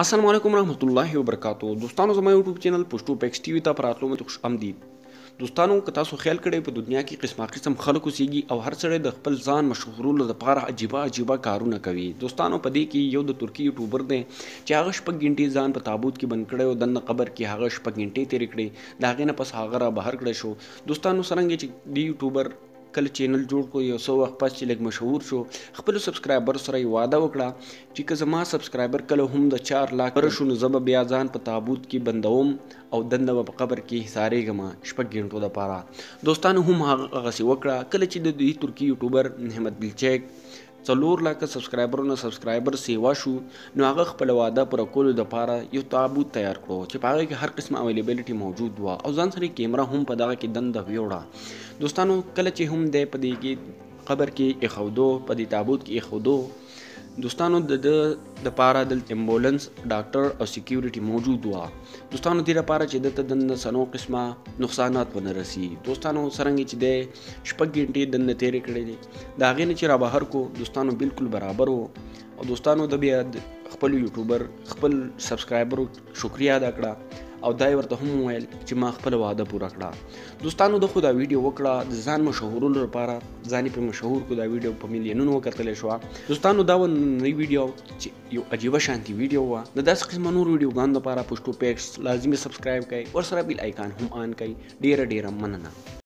السلام علیکم رحمت الله وبرکاتو. دوستانو زما یوټیوب چینل پښتو پیکس ټي وي ته په راتلو مې خوش آمدید. دوستانو که تاسو خیال کړئ په دنیا کې قسمه قسم خلک اوسېږي او هر سړی د خپل ځان مشهورولو لپاره عجیبه کارونه کوي. دوستانو په دې کې یو د ترکي یوټیوبر دی چې هغه 6 غنټې ځان په تابوت کې بند کړی او دننه قبر کې هغه 6 غنټې تېرې کړې. د هغې نه پس هغه را بهر کړی شو. دوستانو څرنګه چې دې یوټیوبر کله چینل جوړ کړو یو څه وخت پس چې لږ مشهور شو خپلو سبسکرایبر سره یې وعده وکړه چې که زما سبسکرایبر کله هم د 4 لاک شو نو زه به بیا ځان په تابوت کې بندوم او دننه به په قبر کې حصارېږم 6 غنټو دپاره. دوستانو هم هغسې وکړه. کله چې د دې ترکي یوټیوبر احمد بلچیک 4 لاکه سبسکرایبر سیوا شو نو هغه خپل وعده پوره کولو دپاره یو تابوت تیار کړو چې په هغې کې هر قسم اویلیبلیټي موجود وه او ځان سره کیمره هم په دغه کې دنده ویوړه. دوستانو کله چې هم دی په دې کې قبر کې ایښودو په دې تابوت کې ایښودو دوستانو د ده دپاره دلته امبولنس ډاکټر او سیکیورټي موجود وه. دوستانو دې لپاره چې دته دننه څلور قسمه نقصانات ونه رسي. دوستانو څرنګه چې دی 6 غنټې دننه تېرې کړې دي د هغې نه چې را بهر کو دوستانو بالکل برابر و او دوستانو د بیا خپل یوټیوبر خپل سبسکرایبرو شکریه ادا کړه او دا یې ورته هم وویل چې ما خپله وعده پوره کړه. دوستانو د خو دا ویډیو وکړه د ځان مشهورولو لپاره ځان یې پرې مشهور کړو. دا ویډیو په میلیونونو وکتلی شوه. دوستانو دا نوی ویډیو چې یو عجیبه شانتي ویډیو وه. د داسې قسمه نور ویډیوګانو لپاره پښتو پیکس لازمي سبسکرایب کړئ ورسره بیل آیکان هم آن کړئ. ډیره مننه.